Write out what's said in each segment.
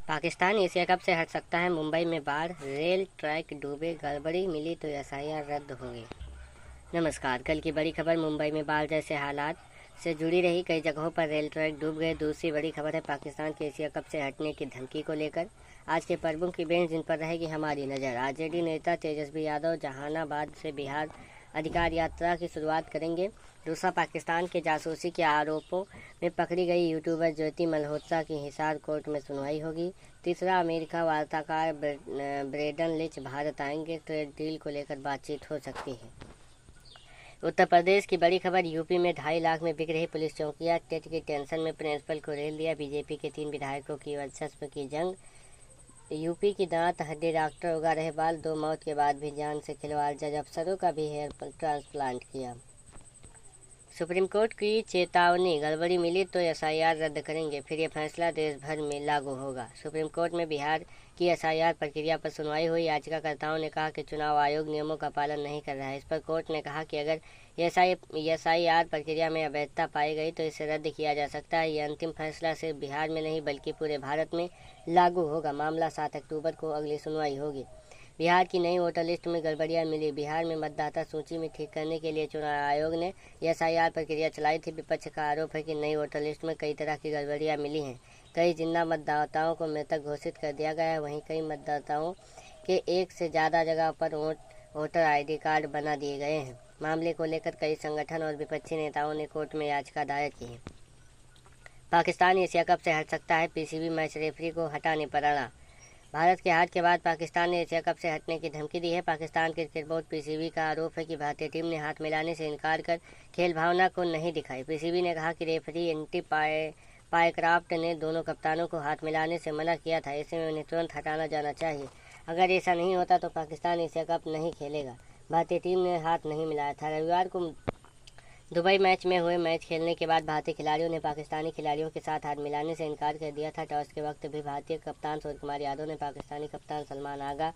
Pakistan Asia cup से हट सकता है, मुंबई में बाढ़, रेल ट्रैक डूबे, गड़बड़ी मिली तो एसआईआर रद्द होगी। नमस्कार। कल की बड़ी खबर मुंबई में बाढ़ जैसे हालात से जुड़ी रही। कई जगहों पर रेल ट्रैक डूब गए। दूसरी बड़ी खबर है पाकिस्तान के एशिया कप से हटने की धमकी को लेकर। आज के पर्वों की बेंच जिन पर रहेगी हमारी नज़र। आरजेडी नेता तेजस्वी यादव जहानाबाद से बिहार अधिकार यात्रा की शुरुआत करेंगे। दूसरा, पाकिस्तान के जासूसी के आरोपों में पकड़ी गई यूट्यूबर ज्योति मल्होत्रा की हिसार कोर्ट में सुनवाई होगी। तीसरा, अमेरिका वार्ताकार ब्रेडन लिच भारत आएंगे। ट्रेड डील को लेकर बातचीत हो सकती है। उत्तर प्रदेश की बड़ी खबर, यूपी में 2.5 लाख में बिक रही पुलिस चौकियां। टेट की टेंशन में प्रिंसिपल को रेल दिया। बीजेपी के 3 विधायकों की वर्चस्व की जंग। यूपी की दांत हड्डी डॉक्टर उगा रहे बाल। 2 मौत के बाद भी जान से खिलवाड़। जज अफसरों का भी हेयर ट्रांसप्लांट किया। सुप्रीम कोर्ट की चेतावनी, गड़बड़ी मिली तो एसआईआर रद्द करेंगे, फिर यह फैसला देश भर में लागू होगा। सुप्रीम कोर्ट में बिहार की एसआईआर प्रक्रिया पर सुनवाई हुई। याचिकाकर्ताओं ने कहा कि चुनाव आयोग नियमों का पालन नहीं कर रहा है। इस पर कोर्ट ने कहा कि अगर एसआईआर प्रक्रिया में अवैधता पाई गई तो इसे रद्द किया जा सकता है। यह अंतिम फैसला सिर्फ बिहार में नहीं बल्कि पूरे भारत में लागू होगा। मामला 7 अक्टूबर को अगली सुनवाई होगी। बिहार की नई वोटर लिस्ट में गड़बड़ियां मिली। बिहार में मतदाता सूची में ठीक करने के लिए चुनाव आयोग ने एसआईआर प्रक्रिया चलाई थी। विपक्ष का आरोप है कि नई वोटर लिस्ट में कई तरह की गड़बड़ियां मिली हैं। कई जिंदा मतदाताओं को मृतक घोषित कर दिया गया है। वहीं कई मतदाताओं के एक से ज़्यादा जगह पर वोटर आईडी कार्ड बना दिए गए हैं। मामले को लेकर कई संगठन और विपक्षी नेताओं ने कोर्ट में याचिका दायर की है। पाकिस्तान एशिया कप से हट सकता है, पीसीबी मैच रेफरी को हटाने पर अड़ा। भारत के हार के बाद पाकिस्तान ने एशिया कप से हटने की धमकी दी है। पाकिस्तान क्रिकेट बोर्ड पीसीबी का आरोप है कि भारतीय टीम ने हाथ मिलाने से इनकार कर खेल भावना को नहीं दिखाई। पीसीबी ने कहा कि रेफरी एंटी पायक्राफ्ट ने दोनों कप्तानों को हाथ मिलाने से मना किया था। ऐसे में उन्हें तुरंत हटाना जाना चाहिए। अगर ऐसा नहीं होता तो पाकिस्तान एशिया कप नहीं खेलेगा। भारतीय टीम ने हाथ नहीं मिलाया था। रविवार को दुबई मैच में हुए मैच खेलने के बाद भारतीय खिलाड़ियों ने पाकिस्तानी खिलाड़ियों के साथ हाथ मिलाने से इनकार कर दिया था। टॉस के वक्त भी भारतीय कप्तान सूर्य कुमार यादव ने पाकिस्तानी कप्तान सलमान आगा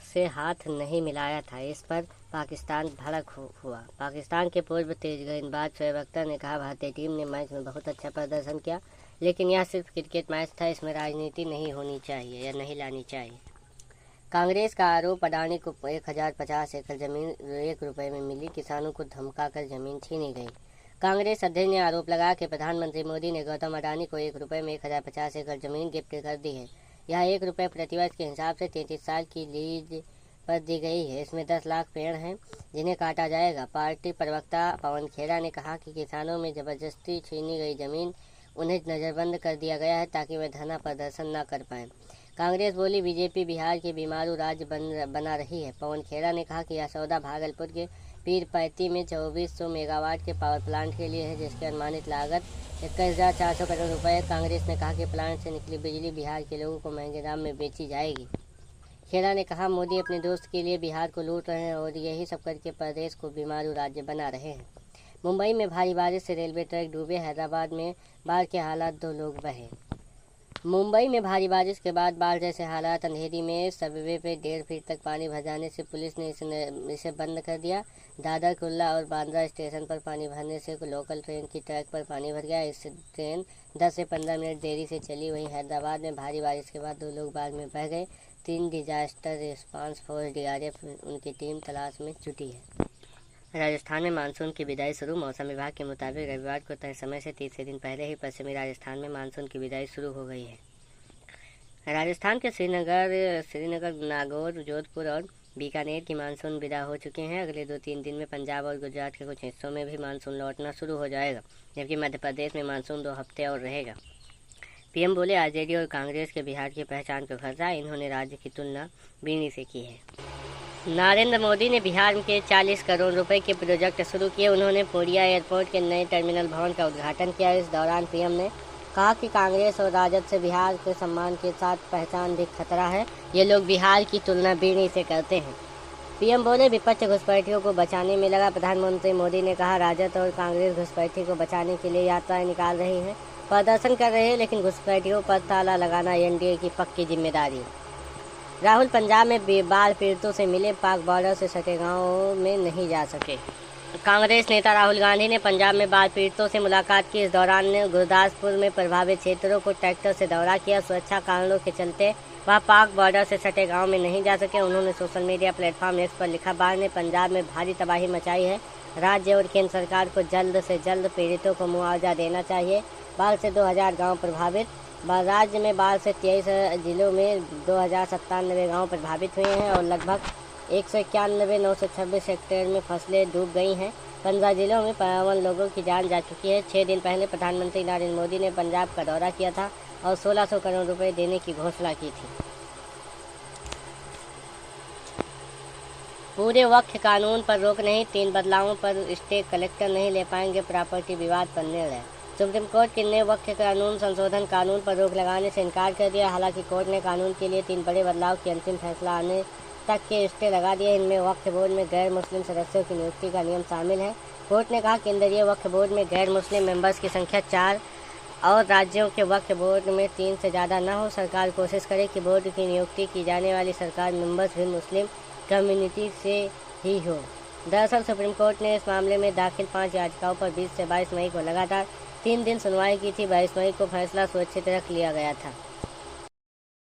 से हाथ नहीं मिलाया था। इस पर पाकिस्तान भड़क हुआ। पाकिस्तान के पूर्व तेज गेंदबाज शोएब अख्तर ने कहा, भारतीय टीम ने मैच में बहुत अच्छा प्रदर्शन किया, लेकिन यह सिर्फ क्रिकेट मैच था। इसमें राजनीति नहीं होनी चाहिए या नहीं लानी चाहिए। कांग्रेस का आरोप, अडानी को 1050 एकड़ जमीन ₹1 में मिली। किसानों को धमकाकर जमीन छीनी गई। कांग्रेस अध्यक्ष ने आरोप लगाया कि प्रधानमंत्री मोदी ने गौतम अडानी को ₹1 में 1050 एकड़ जमीन गिफ्ट कर दी है। यह ₹1 प्रतिवर्ष के हिसाब से 33 साल की लीज पर दी गई है। इसमें 10 लाख पेड़ हैं जिन्हें काटा जाएगा। पार्टी प्रवक्ता पवन खेड़ा ने कहा कि किसानों में जबरदस्ती छीनी गई जमीन उन्हें नज़रबंद कर दिया गया है ताकि वे धरना प्रदर्शन न कर पाएं। कांग्रेस बोली, बीजेपी बिहार के बीमारू राज्य बना रही है। पवन खेड़ा ने कहा कि यह सौदा भागलपुर के पीरपैती में 2400 मेगावाट के पावर प्लांट के लिए है, जिसकी अनुमानित लागत 21,400 करोड़ रुपए है। कांग्रेस ने कहा कि प्लांट से निकली बिजली बिहार के लोगों को महंगे दाम में बेची जाएगी। खेड़ा ने कहा, मोदी अपने दोस्त के लिए बिहार को लूट रहे हैं और यही सब करके प्रदेश को बीमारू राज्य बना रहे हैं। मुंबई में भारी बारिश से रेलवे ट्रैक डूबे। हैदराबाद में बाढ़ के हालात, 2 लोग बहे। मुंबई में भारी बारिश के बाद बाढ़ जैसे हालात। अंधेरी में सबवे पे 1.5 फीट तक पानी भर जाने से पुलिस ने इसे बंद कर दिया। दादर, कुर्ला और बांद्रा स्टेशन पर पानी भरने से लोकल ट्रेन की ट्रैक पर पानी भर गया। इससे ट्रेन 10 से 15 मिनट देरी से चली। वहीं हैदराबाद में भारी बारिश के बाद 2 लोग बाढ़ में बह गए। 3 डिजास्टर रिस्पांस फोर्स DRF उनकी टीम तलाश में जुटी है। राजस्थान में मानसून की विदाई शुरू। मौसम विभाग के मुताबिक रविवार को तय समय से 30 दिन पहले ही पश्चिमी राजस्थान में मानसून की विदाई शुरू हो गई है। राजस्थान के श्रीनगर, नागौर, जोधपुर और बीकानेर की मानसून विदा हो चुके हैं। अगले 2-3 दिन में पंजाब और गुजरात के कुछ हिस्सों में भी मानसून लौटना शुरू हो जाएगा, जबकि मध्य प्रदेश में मानसून 2 हफ्ते और रहेगा। पीएम बोले, आरजेडी और कांग्रेस के बिहार की पहचान को खतरा। इन्होंने राज्य की तुलना बीनी से की है। नरेंद्र मोदी ने बिहार के 40 करोड़ रुपए के प्रोजेक्ट शुरू किए। उन्होंने पूरिया एयरपोर्ट के नए टर्मिनल भवन का उद्घाटन किया। इस दौरान पीएम ने कहा कि कांग्रेस और राजद से बिहार के सम्मान के साथ पहचान भी खतरा है। ये लोग बिहार की तुलना बीनी से करते हैं। पीएम बोले, विपक्ष घुसपैठियों को बचाने में लगा। प्रधानमंत्री मोदी ने कहा, राजद और कांग्रेस घुसपैठी को बचाने के लिए यात्राएं निकाल रही हैं, प्रदर्शन कर रहे हैं, लेकिन घुसपैठियों पर ताला लगाना एनडीए की पक्की जिम्मेदारी है। राहुल पंजाब में बाढ़ पीड़ितों से मिले। पाक बॉर्डर से सटे गाँव में नहीं जा सके। कांग्रेस नेता राहुल गांधी ने पंजाब में बाढ़ पीड़ितों से मुलाकात की। इस दौरान गुरदासपुर में प्रभावित क्षेत्रों को ट्रैक्टर से दौरा किया। सुरक्षा कारणों के चलते वह पाक बॉर्डर से सटे गांव में नहीं जा सके। उन्होंने सोशल मीडिया प्लेटफॉर्म एक्स पर लिखा, बाढ़ ने पंजाब में भारी तबाही मचाई है। राज्य और केंद्र सरकार को जल्द से जल्द पीड़ितों को मुआवजा देना चाहिए। बाढ़ से 2000 गाँव प्रभावित। राज्य में बाढ़ से 23 जिलों में 2097 गाँव प्रभावित हुए हैं और लगभग 191,926 हेक्टेयर में फसलें डूब गई हैं। 15 जिलों में 52 लोगों की जान जा चुकी है। 6 दिन पहले प्रधानमंत्री नरेंद्र मोदी ने पंजाब का दौरा किया था और 1600 करोड़ रुपए देने की घोषणा की थी। पूरे वक्फ कानून पर रोक नहीं, 3 बदलावों पर स्टे, कलेक्टर नहीं ले पाएंगे प्रॉपर्टी विवाद पर निर्णय। सुप्रीम कोर्ट ने वक्फ कानून संशोधन कानून पर रोक लगाने से इनकार कर दिया। हालांकि कोर्ट ने कानून के लिए 3 बड़े बदलाव की अंतिम फैसला आने तक के स्टे लगा दिए। इनमें वक्फ बोर्ड में गैर मुस्लिम सदस्यों की नियुक्ति का नियम शामिल है। कोर्ट ने कहा, केंद्रीय वक्फ बोर्ड में गैर मुस्लिम मेंबर्स की संख्या 4 और राज्यों के वक्फ बोर्ड में 3 से ज़्यादा न हो। सरकार कोशिश करे कि बोर्ड की नियुक्ति की जाने वाली सरकार मेंबर्स भी मुस्लिम कम्युनिटी से ही हो। दरअसल सुप्रीम कोर्ट ने इस मामले में दाखिल 5 याचिकाओं पर 20 से 22 मई को लगातार 3 दिन सुनवाई की थी। 22 मई को फैसला सुरक्षित रख लिया गया था।